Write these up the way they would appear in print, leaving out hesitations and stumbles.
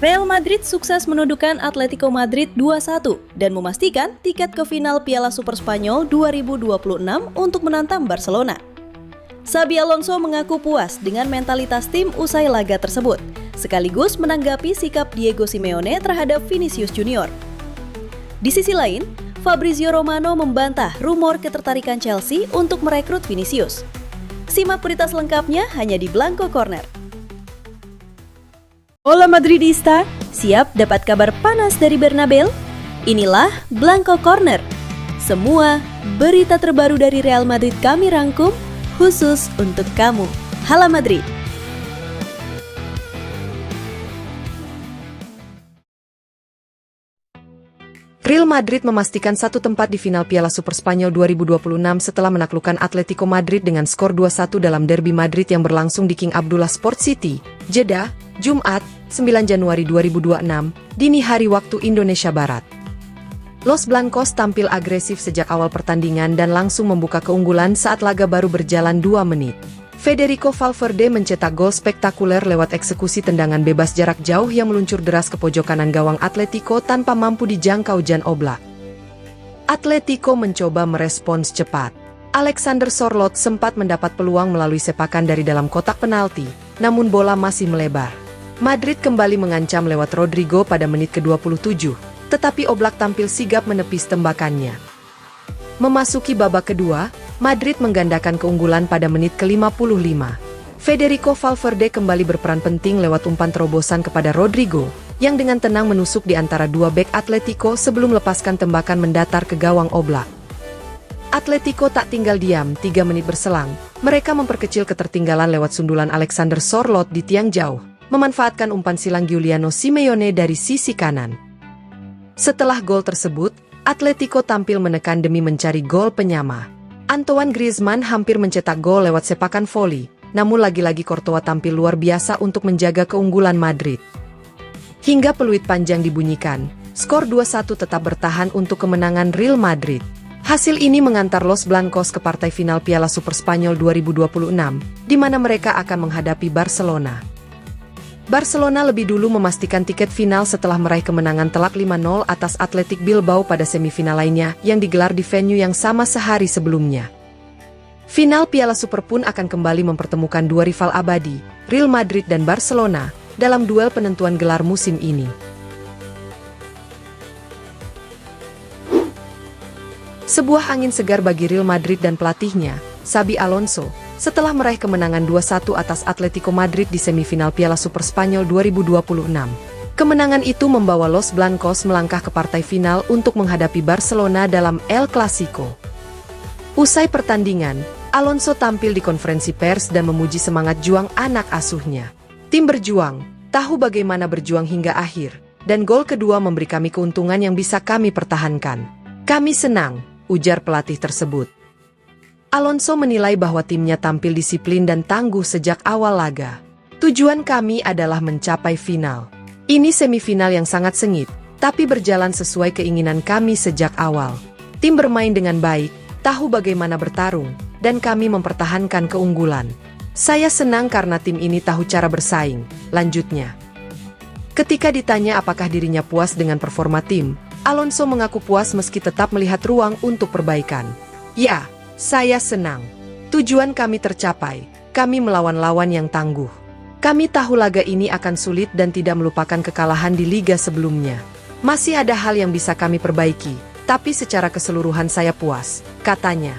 Real Madrid sukses menundukkan Atletico Madrid 2-1 dan memastikan tiket ke final Piala Super Spanyol 2026 untuk menantang Barcelona. Xabi Alonso mengaku puas dengan mentalitas tim usai laga tersebut, sekaligus menanggapi sikap Diego Simeone terhadap Vinicius Junior. Di sisi lain, Fabrizio Romano membantah rumor ketertarikan Chelsea untuk merekrut Vinicius. Simak berita selengkapnya hanya di Blanco Corner. Hola Madridista, siap dapat kabar panas dari Bernabeu? Inilah Blanco Corner. Semua berita terbaru dari Real Madrid kami rangkum khusus untuk kamu. Hala Madrid. Real Madrid memastikan satu tempat di final Piala Super Spanyol 2026 setelah menaklukkan Atletico Madrid dengan skor 2-1 dalam derby Madrid yang berlangsung di King Abdullah Sport City, Jeddah, Jumat, 9 Januari 2026, dini hari waktu Indonesia Barat. Los Blancos tampil agresif sejak awal pertandingan dan langsung membuka keunggulan saat laga baru berjalan 2 menit. Federico Valverde mencetak gol spektakuler lewat eksekusi tendangan bebas jarak jauh yang meluncur deras ke pojok kanan gawang Atletico tanpa mampu dijangkau Jan Oblak. Atletico mencoba merespons cepat. Alexander Sorloth sempat mendapat peluang melalui sepakan dari dalam kotak penalti, namun bola masih melebar. Madrid kembali mengancam lewat Rodrigo pada menit ke-27, tetapi Oblak tampil sigap menepis tembakannya. Memasuki babak kedua, Madrid menggandakan keunggulan pada menit ke-55. Federico Valverde kembali berperan penting lewat umpan terobosan kepada Rodrigo, yang dengan tenang menusuk di antara dua bek Atletico sebelum melepaskan tembakan mendatar ke gawang Oblak. Atletico tak tinggal diam, 3 menit berselang, mereka memperkecil ketertinggalan lewat sundulan Alexander Sorloth di tiang jauh, memanfaatkan umpan silang Giuliano Simeone dari sisi kanan. Setelah gol tersebut, Atletico tampil menekan demi mencari gol penyama. Antoine Griezmann hampir mencetak gol lewat sepakan voli, namun lagi-lagi Courtois tampil luar biasa untuk menjaga keunggulan Madrid. Hingga peluit panjang dibunyikan, skor 2-1 tetap bertahan untuk kemenangan Real Madrid. Hasil ini mengantar Los Blancos ke partai final Piala Super Spanyol 2026, di mana mereka akan menghadapi Barcelona. Barcelona lebih dulu memastikan tiket final setelah meraih kemenangan telak 5-0 atas Athletic Bilbao pada semifinal lainnya yang digelar di venue yang sama sehari sebelumnya. Final Piala Super pun akan kembali mempertemukan dua rival abadi, Real Madrid dan Barcelona, dalam duel penentuan gelar musim ini. Sebuah angin segar bagi Real Madrid dan pelatihnya, Xabi Alonso, setelah meraih kemenangan 2-1 atas Atletico Madrid di semifinal Piala Super Spanyol 2026. Kemenangan itu membawa Los Blancos melangkah ke partai final untuk menghadapi Barcelona dalam El Clasico. Usai pertandingan, Alonso tampil di konferensi pers dan memuji semangat juang anak asuhnya. Tim berjuang, tahu bagaimana berjuang hingga akhir, dan gol kedua memberi kami keuntungan yang bisa kami pertahankan. Kami senang, ujar pelatih tersebut. Alonso menilai bahwa timnya tampil disiplin dan tangguh sejak awal laga. Tujuan kami adalah mencapai final. Ini semifinal yang sangat sengit, tapi berjalan sesuai keinginan kami sejak awal. Tim bermain dengan baik, tahu bagaimana bertarung, dan kami mempertahankan keunggulan. Saya senang karena tim ini tahu cara bersaing, lanjutnya. Ketika ditanya apakah dirinya puas dengan performa tim, Alonso mengaku puas meski tetap melihat ruang untuk perbaikan. Ya, saya senang. Tujuan kami tercapai. Kami melawan lawan yang tangguh. Kami tahu laga ini akan sulit dan tidak melupakan kekalahan di liga sebelumnya. Masih ada hal yang bisa kami perbaiki, tapi secara keseluruhan saya puas, katanya.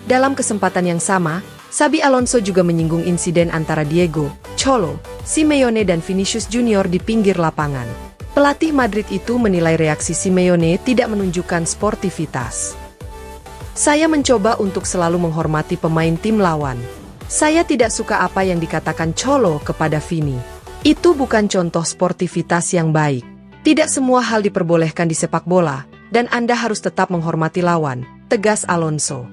Dalam kesempatan yang sama, Xabi Alonso juga menyinggung insiden antara Diego, Cholo, Simeone dan Vinicius Junior di pinggir lapangan. Pelatih Madrid itu menilai reaksi Simeone tidak menunjukkan sportivitas. Saya mencoba untuk selalu menghormati pemain tim lawan. Saya tidak suka apa yang dikatakan Cholo kepada Vini. Itu bukan contoh sportivitas yang baik. Tidak semua hal diperbolehkan di sepak bola, dan Anda harus tetap menghormati lawan, tegas Alonso.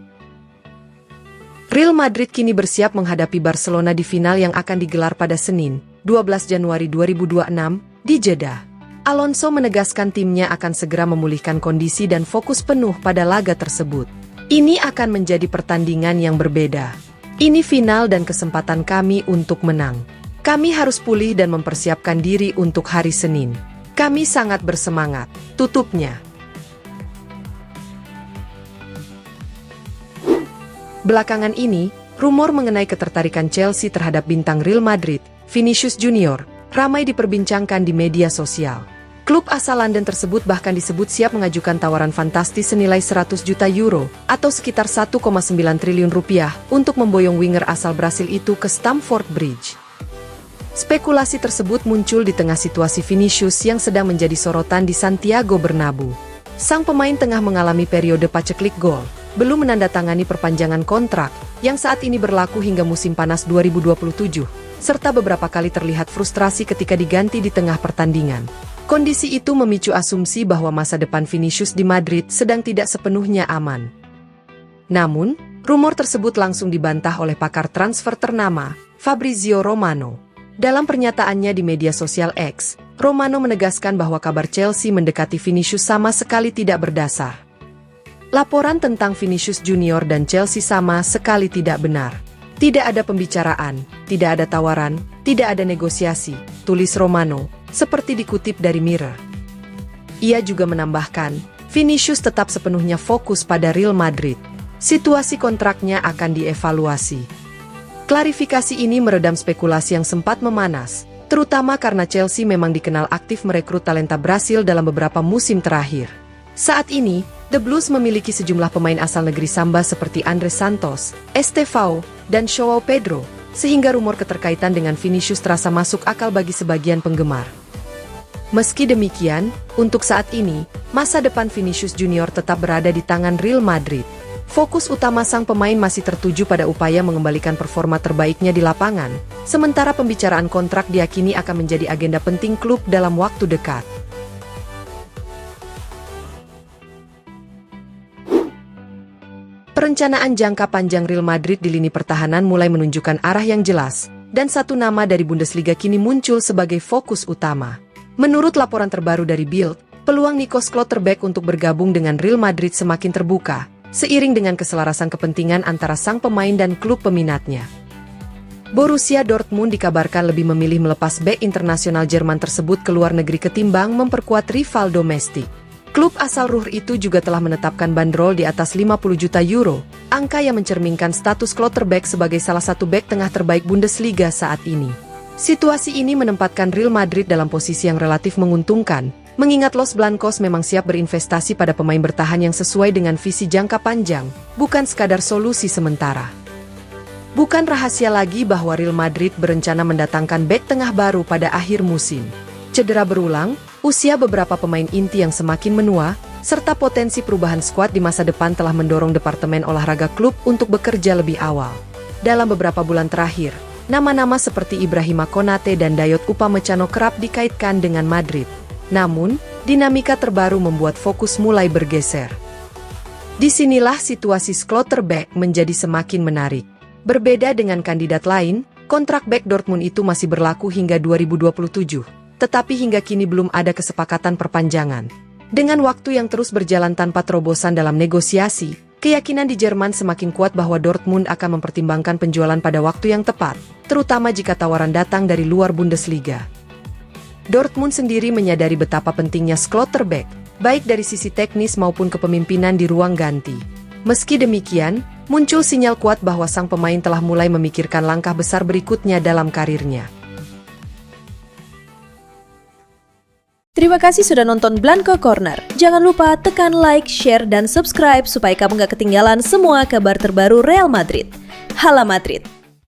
Real Madrid kini bersiap menghadapi Barcelona di final yang akan digelar pada Senin, 12 Januari 2026, di Jeddah. Alonso menegaskan timnya akan segera memulihkan kondisi dan fokus penuh pada laga tersebut. Ini akan menjadi pertandingan yang berbeda. Ini final dan kesempatan kami untuk menang. Kami harus pulih dan mempersiapkan diri untuk hari Senin. Kami sangat bersemangat, tutupnya. Belakangan ini, rumor mengenai ketertarikan Chelsea terhadap bintang Real Madrid, Vinicius Junior, ramai diperbincangkan di media sosial. Klub asal London tersebut bahkan disebut siap mengajukan tawaran fantastis senilai 100 juta euro atau sekitar 1,9 triliun rupiah untuk memboyong winger asal Brasil itu ke Stamford Bridge. Spekulasi tersebut muncul di tengah situasi Vinicius yang sedang menjadi sorotan di Santiago Bernabeu. Sang pemain tengah mengalami periode paceklik gol, belum menandatangani perpanjangan kontrak yang saat ini berlaku hingga musim panas 2027, serta beberapa kali terlihat frustrasi ketika diganti di tengah pertandingan. Kondisi itu memicu asumsi bahwa masa depan Vinicius di Madrid sedang tidak sepenuhnya aman. Namun, rumor tersebut langsung dibantah oleh pakar transfer ternama, Fabrizio Romano. Dalam pernyataannya di media sosial X, Romano menegaskan bahwa kabar Chelsea mendekati Vinicius sama sekali tidak berdasar. Laporan tentang Vinicius Junior dan Chelsea sama sekali tidak benar. Tidak ada pembicaraan, tidak ada tawaran, tidak ada negosiasi, tulis Romano, seperti dikutip dari Mirror. Ia juga menambahkan, Vinicius tetap sepenuhnya fokus pada Real Madrid. Situasi kontraknya akan dievaluasi. Klarifikasi ini meredam spekulasi yang sempat memanas, terutama karena Chelsea memang dikenal aktif merekrut talenta Brasil dalam beberapa musim terakhir. Saat ini, The Blues memiliki sejumlah pemain asal negeri Samba seperti Andrés Santos, Estevão, dan João Pedro, sehingga rumor keterkaitan dengan Vinicius terasa masuk akal bagi sebagian penggemar. Meski demikian, untuk saat ini, masa depan Vinicius Junior tetap berada di tangan Real Madrid. Fokus utama sang pemain masih tertuju pada upaya mengembalikan performa terbaiknya di lapangan, sementara pembicaraan kontrak diyakini akan menjadi agenda penting klub dalam waktu dekat. Perencanaan jangka panjang Real Madrid di lini pertahanan mulai menunjukkan arah yang jelas, dan satu nama dari Bundesliga kini muncul sebagai fokus utama. Menurut laporan terbaru dari Bild, peluang Nico Schlotterbeck untuk bergabung dengan Real Madrid semakin terbuka, seiring dengan keselarasan kepentingan antara sang pemain dan klub peminatnya. Borussia Dortmund dikabarkan lebih memilih melepas bek internasional Jerman tersebut ke luar negeri ketimbang memperkuat rival domestik. Klub asal Ruhr itu juga telah menetapkan bandrol di atas 50 juta euro, angka yang mencerminkan status Schlotterbeck sebagai salah satu bek tengah terbaik Bundesliga saat ini. Situasi ini menempatkan Real Madrid dalam posisi yang relatif menguntungkan, mengingat Los Blancos memang siap berinvestasi pada pemain bertahan yang sesuai dengan visi jangka panjang, bukan sekadar solusi sementara. Bukan rahasia lagi bahwa Real Madrid berencana mendatangkan bek tengah baru pada akhir musim. Cedera berulang, usia beberapa pemain inti yang semakin menua, serta potensi perubahan skuad di masa depan telah mendorong departemen olahraga klub untuk bekerja lebih awal. Dalam beberapa bulan terakhir, nama-nama seperti Ibrahima Konate dan Dayot Upamecano kerap dikaitkan dengan Madrid. Namun, dinamika terbaru membuat fokus mulai bergeser. Disinilah situasi Schlotterbeck menjadi semakin menarik. Berbeda dengan kandidat lain, kontrak bek Dortmund itu masih berlaku hingga 2027, tetapi hingga kini belum ada kesepakatan perpanjangan. Dengan waktu yang terus berjalan tanpa terobosan dalam negosiasi, keyakinan di Jerman semakin kuat bahwa Dortmund akan mempertimbangkan penjualan pada waktu yang tepat, terutama jika tawaran datang dari luar Bundesliga. Dortmund sendiri menyadari betapa pentingnya Schlotterbeck, baik dari sisi teknis maupun kepemimpinan di ruang ganti. Meski demikian, muncul sinyal kuat bahwa sang pemain telah mulai memikirkan langkah besar berikutnya dalam karirnya. Terima kasih sudah nonton Blanco Corner. Jangan lupa tekan like, share, dan subscribe supaya kamu gak ketinggalan semua kabar terbaru Real Madrid. Hala Madrid!